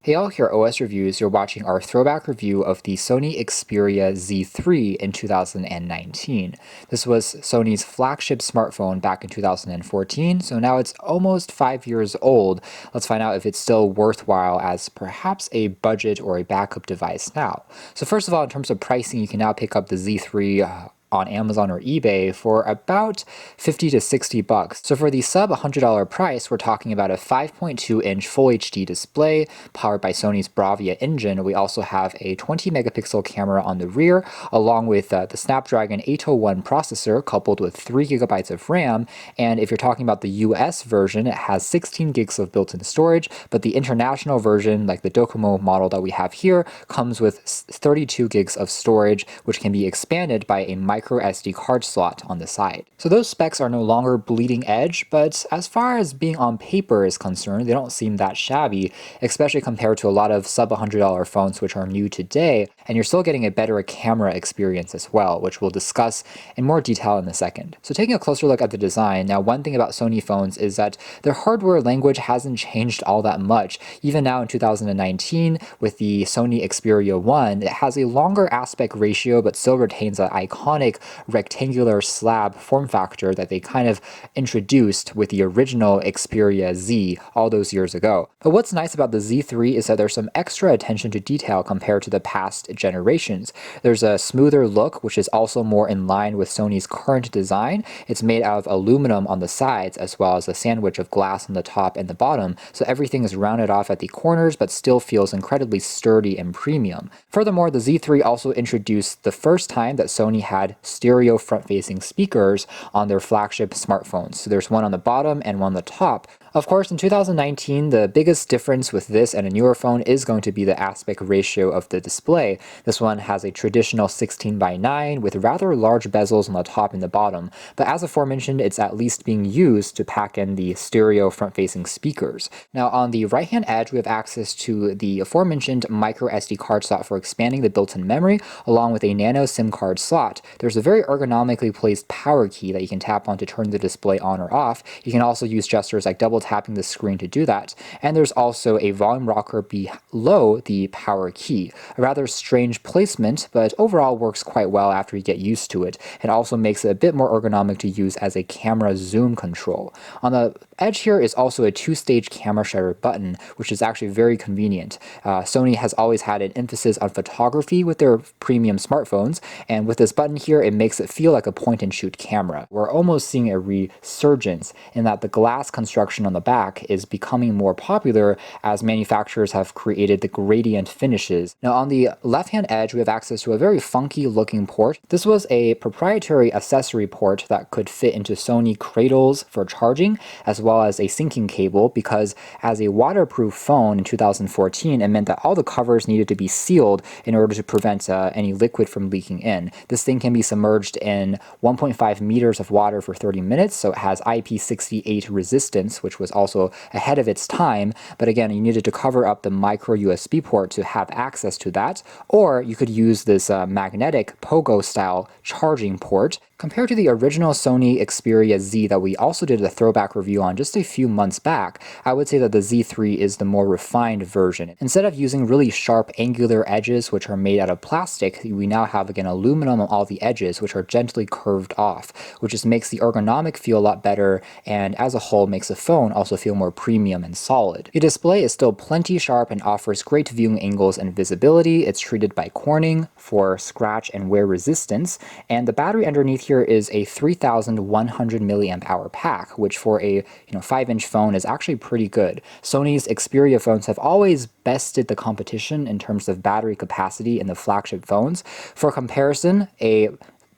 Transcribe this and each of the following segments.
Hey all, here at OS Reviews, you're watching our throwback review of the Sony Xperia Z3 in 2019. This was Sony's flagship smartphone back in 2014, so now it's almost 5 years old. Let's find out if it's still worthwhile as perhaps a budget or a backup device now. So first of all, in terms of pricing, you can now pick up the Z3 on Amazon or eBay for about 50 to 60 bucks. So for the sub $100 price, we're talking about a 5.2-inch Full HD display powered by Sony's Bravia engine. We also have a 20 megapixel camera on the rear, along with the Snapdragon 801 processor coupled with 3 gigabytes of RAM. And if you're talking about the US version, it has 16 gigs of built-in storage, but the international version, like the Docomo model that we have here, comes with 32 gigs of storage, which can be expanded by a micro SD card slot on the side. So those specs are no longer bleeding edge, but as far as being on paper is concerned, they don't seem that shabby, especially compared to a lot of sub $100 phones which are new today, and you're still getting a better camera experience as well, which we'll discuss in more detail in a second. So taking a closer look at the design, now one thing about Sony phones is that their hardware language hasn't changed all that much. Even now in 2019, with the Sony Xperia 1, it has a longer aspect ratio but still retains that iconic rectangular slab form factor that they kind of introduced with the original Xperia Z all those years ago. But what's nice about the Z3 is that there's some extra attention to detail compared to the past generations. There's a smoother look, which is also more in line with Sony's current design. It's made out of aluminum on the sides, as well as a sandwich of glass on the top and the bottom, so everything is rounded off at the corners but still feels incredibly sturdy and premium. Furthermore, the Z3 also introduced the first time that Sony had stereo front-facing speakers on their flagship smartphones. So there's one on the bottom and one on the top. Of course, in 2019, the biggest difference with this and a newer phone is going to be the aspect ratio of the display. This one has a traditional 16:9 with rather large bezels on the top and the bottom, but as aforementioned, it's at least being used to pack in the stereo front-facing speakers. Now, on the right-hand edge, we have access to the aforementioned micro SD card slot for expanding the built-in memory, along with a nano SIM card slot. There's a very ergonomically placed power key that you can tap on to turn the display on or off. You can also use gestures like double tapping the screen to do that. And there's also a volume rocker below the power key. A rather strange placement, but overall works quite well after you get used to it. It also makes it a bit more ergonomic to use as a camera zoom control. On the edge here is also a two-stage camera shutter button, which is actually very convenient. Sony has always had an emphasis on photography with their premium smartphones, and with this button here, it makes it feel like a point-and-shoot camera. We're almost seeing a resurgence in that the glass construction on the back is becoming more popular as manufacturers have created the gradient finishes. Now on the left-hand edge, we have access to a very funky looking port. This was a proprietary accessory port that could fit into Sony cradles for charging, as well as a syncing cable, because as a waterproof phone in 2014, it meant that all the covers needed to be sealed in order to prevent any liquid from leaking in. This thing can be submerged in 1.5 meters of water for 30 minutes, so it has IP68 resistance, which was also ahead of its time, but again, you needed to cover up the micro USB port to have access to that, or you could use this magnetic pogo-style charging port. Compared to the original Sony Xperia Z that we also did a throwback review on just a few months back, I would say that the Z3 is the more refined version. Instead of using really sharp angular edges which are made out of plastic, we now have again aluminum on all the edges which are gently curved off, which just makes the ergonomic feel a lot better, and as a whole makes the phone also feel more premium and solid. The display is still plenty sharp and offers great viewing angles and visibility. It's treated by Corning for scratch and wear resistance, and the battery underneath here is a 3,100 milliamp hour pack, which for a 5-inch phone is actually pretty good. Sony's Xperia phones have always bested the competition in terms of battery capacity in the flagship phones. For comparison, a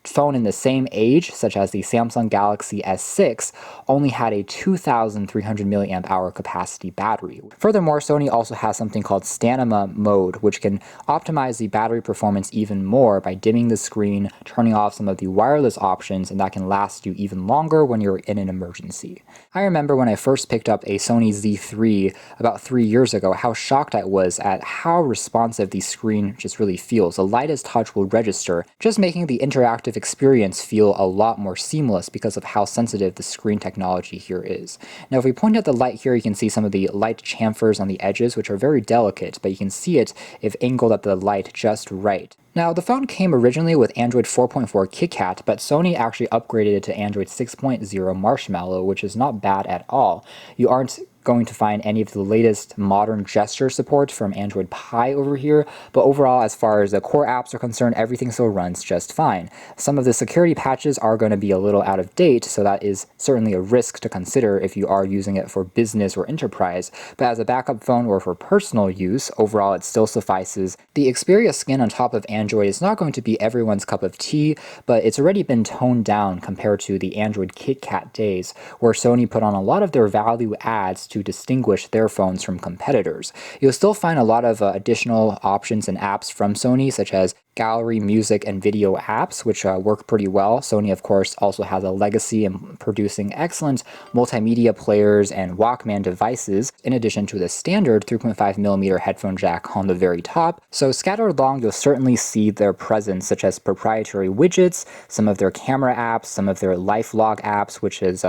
phone in the same age, such as the Samsung Galaxy S6, only had a 2,300 milliamp hour capacity battery. Furthermore, Sony also has something called Stamina mode, which can optimize the battery performance even more by dimming the screen, turning off some of the wireless options, and that can last you even longer when you're in an emergency. I remember when I first picked up a Sony Z3 about 3 years ago, how shocked I was at how responsive the screen just really feels. The lightest touch will register, just making the interactive interactive experience feel a lot more seamless because of how sensitive the screen technology here is. Now, if we point at the light here, you can see some of the light chamfers on the edges, which are very delicate, but you can see it if angled at the light just right. Now, the phone came originally with Android 4.4 KitKat, but Sony actually upgraded it to Android 6.0 Marshmallow, which is not bad at all. You aren't going to find any of the latest modern gesture support from Android Pie over here, but overall, as far as the core apps are concerned, everything still runs just fine. Some of the security patches are going to be a little out of date, so that is certainly a risk to consider if you are using it for business or enterprise, but as a backup phone or for personal use, overall it still suffices. The Xperia skin on top of Android is not going to be everyone's cup of tea, but it's already been toned down compared to the Android KitKat days, where Sony put on a lot of their value adds to distinguish their phones from competitors. You'll still find a lot of additional options and apps from Sony, such as gallery, music, and video apps, which work pretty well. Sony, of course, also has a legacy in producing excellent multimedia players and Walkman devices, in addition to the standard 3.5mm headphone jack on the very top. So scattered along, you'll certainly see their presence, such as proprietary widgets, some of their camera apps, some of their LifeLog apps, which is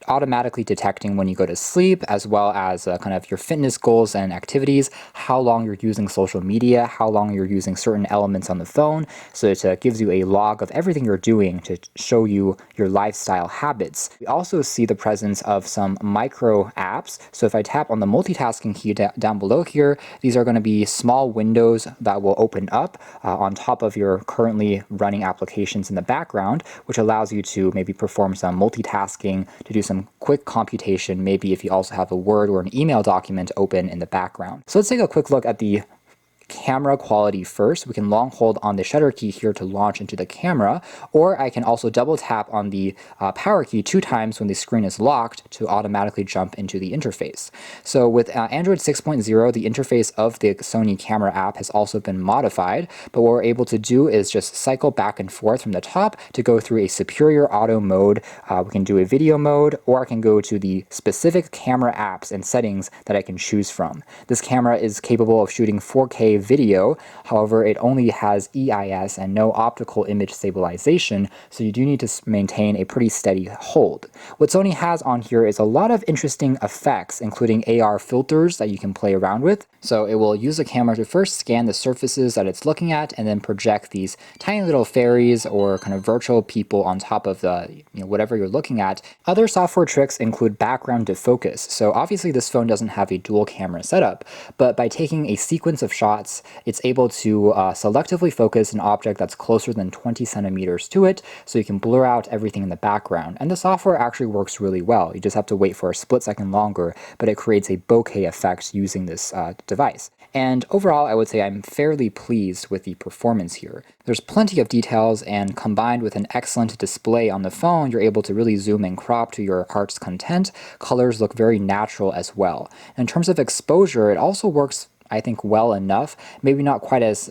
automatically detecting when you go to sleep, as well as kind of your fitness goals and activities, how long you're using social media, how long you're using certain elements on the phone. So it gives you a log of everything you're doing to show you your lifestyle habits. We also see the presence of some micro apps. So if I tap on the multitasking key down below here, these are going to be small windows that will open up on top of your currently running applications in the background, which allows you to maybe perform some multitasking, to do some quick computation, maybe if you also have a Word or an email document open in the background. So let's take a quick look at the camera quality first. We can long hold on the shutter key here to launch into the camera, or I can also double tap on the power key 2 times when the screen is locked to automatically jump into the interface. So with Android 6.0, the interface of the Sony camera app has also been modified, but what we're able to do is just cycle back and forth from the top to go through a superior auto mode. We can do a video mode, or I can go to the specific camera apps and settings that I can choose from. This camera is capable of shooting 4K video, however, it only has EIS and no optical image stabilization, so you do need to maintain a pretty steady hold. What Sony has on here is a lot of interesting effects, including AR filters that you can play around with. So it will use the camera to first scan the surfaces that it's looking at, and then project these tiny little fairies or kind of virtual people on top of the whatever you're looking at. Other software tricks include background defocus. So obviously this phone doesn't have a dual camera setup, but by taking a sequence of shots, it's able to selectively focus an object that's closer than 20 centimeters to it, so you can blur out everything in the background. And the software actually works really well. You just have to wait for a split second longer, but it creates a bokeh effect using this device. And overall, I would say I'm fairly pleased with the performance here. There's plenty of details, and combined with an excellent display on the phone, you're able to really zoom and crop to your heart's content. Colors look very natural as well. In terms of exposure, it also works, I think, well enough. Maybe not quite as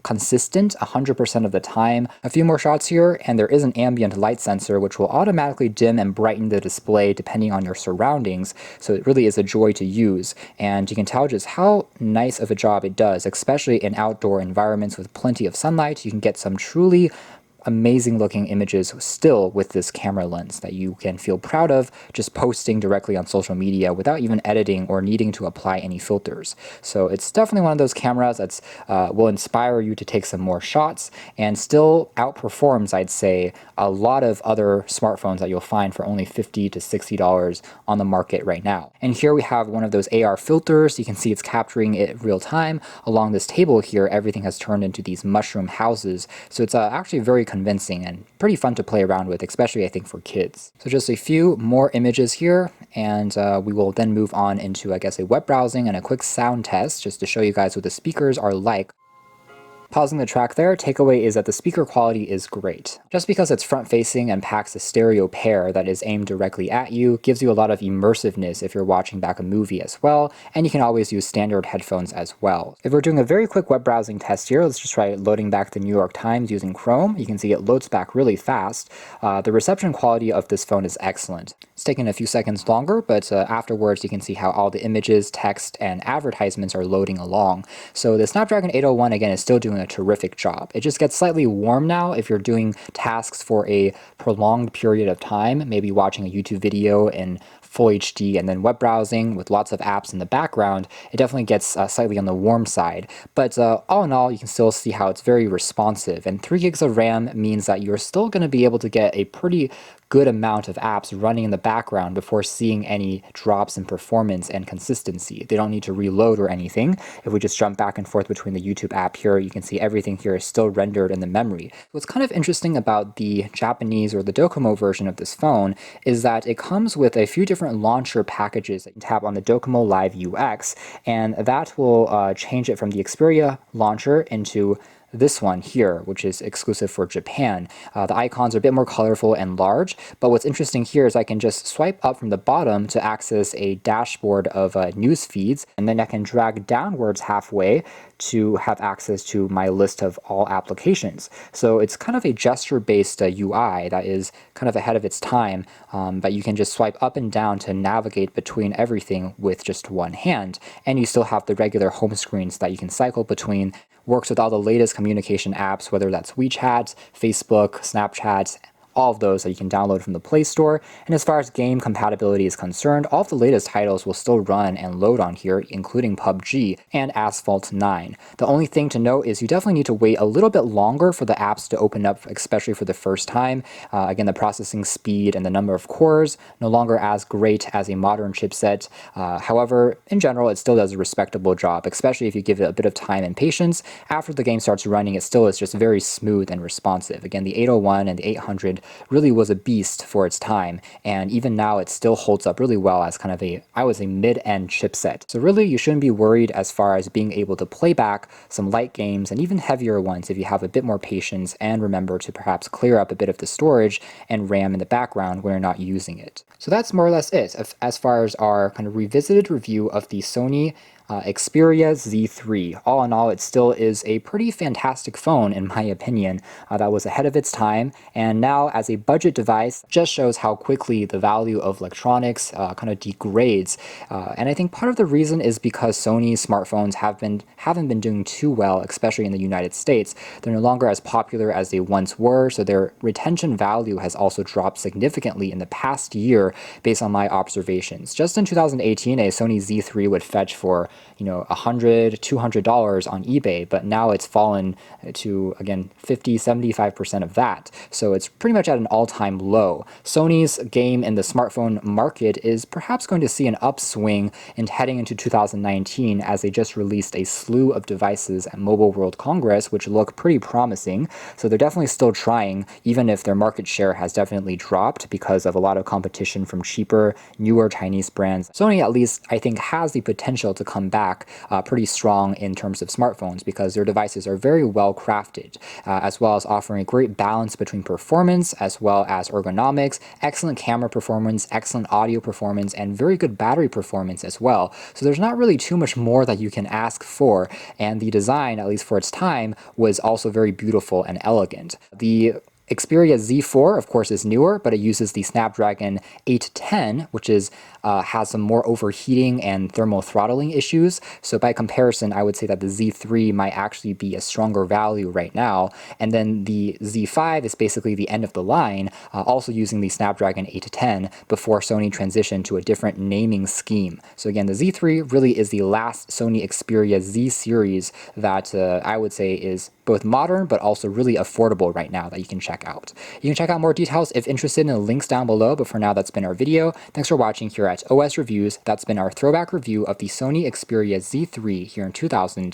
consistent 100% of the time. A few more shots here, and there is an ambient light sensor which will automatically dim and brighten the display depending on your surroundings, so it really is a joy to use, and you can tell just how nice of a job it does, especially in outdoor environments with plenty of sunlight. You can get some truly amazing looking images still with this camera lens that you can feel proud of just posting directly on social media without even editing or needing to apply any filters. So it's definitely one of those cameras that's will inspire you to take some more shots, and still outperforms, I'd say, a lot of other smartphones that you'll find for only $50 to $60 on the market right now. And here we have one of those AR filters. You can see it's capturing it real time. Along this table here, everything has turned into these mushroom houses, so it's actually very convincing and pretty fun to play around with, especially I think for kids. So just a few more images here, and we will then move on into, I guess, a web browsing and a quick sound test just to show you guys what the speakers are like. Pausing the track there, takeaway is that the speaker quality is great. Just because it's front-facing and packs a stereo pair that is aimed directly at you gives you a lot of immersiveness if you're watching back a movie as well, and you can always use standard headphones as well. If we're doing a very quick web browsing test here, let's just try loading back the New York Times using Chrome. You can see it loads back really fast. The reception quality of this phone is excellent. It's taking a few seconds longer, but afterwards you can see how all the images, text, and advertisements are loading along. So the Snapdragon 801 again is still doing doing a terrific job. It just gets slightly warm now if you're doing tasks for a prolonged period of time, maybe watching a YouTube video in full HD and then web browsing with lots of apps in the background. It definitely gets slightly on the warm side. But all in all, you can still see how it's very responsive. And 3 gigs of RAM means that you're still going to be able to get a pretty good amount of apps running in the background before seeing any drops in performance and consistency. They don't need to reload or anything. If we just jump back and forth between the YouTube app here, you can see everything here is still rendered in the memory. What's kind of interesting about the Japanese or the Docomo version of this phone is that it comes with a few different launcher packages that you can tap on the Docomo Live UX, and that will change it from the Xperia launcher into this one here, which is exclusive for Japan. The icons are a bit more colorful and large, but what's interesting here is I can just swipe up from the bottom to access a dashboard of news feeds, and then I can drag downwards halfway to have access to my list of all applications. So it's kind of a gesture-based UI that is kind of ahead of its time, but you can just swipe up and down to navigate between everything with just one hand, and you still have the regular home screens that you can cycle between. Works with all the latest communication apps, whether that's WeChat, Facebook, Snapchat, all of those that you can download from the Play Store. And as far as game compatibility is concerned, all of the latest titles will still run and load on here, including PUBG and Asphalt 9. The only thing to note is you definitely need to wait a little bit longer for the apps to open up, especially for the first time. Again, the processing speed and the number of cores no longer as great as a modern chipset. However, in general, it still does a respectable job, especially if you give it a bit of time and patience. After the game starts running, it still is just very smooth and responsive. Again, the 801 and the 800 really was a beast for its time, and even now it still holds up really well as kind of a, I would say, mid-end chipset. So really, you shouldn't be worried as far as being able to play back some light games and even heavier ones if you have a bit more patience and remember to perhaps clear up a bit of the storage and RAM in the background when you're not using it. So that's more or less it as far as our kind of revisited review of the Sony Xperia Z3. All in all, it still is a pretty fantastic phone, in my opinion, that was ahead of its time, and now as a budget device, just shows how quickly the value of electronics kind of degrades. And I think part of the reason is because Sony's smartphones haven't been doing too well, especially in the United States. They're no longer as popular as they once were, so their retention value has also dropped significantly in the past year based on my observations. Just in 2018, a Sony Z3 would fetch for $100, $200 on eBay, but now it's fallen to, again, 50-75% of that. So it's pretty much at an all-time low. Sony's game in the smartphone market is perhaps going to see an upswing heading into 2019 as they just released a slew of devices at Mobile World Congress, which look pretty promising. So they're definitely still trying, even if their market share has definitely dropped because of a lot of competition from cheaper, newer Chinese brands. Sony, at least, I think, has the potential to come back pretty strong in terms of smartphones because their devices are very well crafted, as well as offering a great balance between performance as well as ergonomics, excellent camera performance, excellent audio performance, and very good battery performance as well. So there's not really too much more that you can ask for, and the design, at least for its time, was also very beautiful and elegant. The Xperia Z4, of course, is newer, but it uses the Snapdragon 810, which has some more overheating and thermal throttling issues. So by comparison, I would say that the Z3 might actually be a stronger value right now. And then the Z5 is basically the end of the line, also using the Snapdragon 810 before Sony transitioned to a different naming scheme. So again, the Z3 really is the last Sony Xperia Z series that I would say is both modern but also really affordable right now that you can check out. You can check out more details if interested in the links down below, but for now that's been our video. Thanks for watching here at OS Reviews. That's been our throwback review of the Sony Xperia Z3 here in 2000.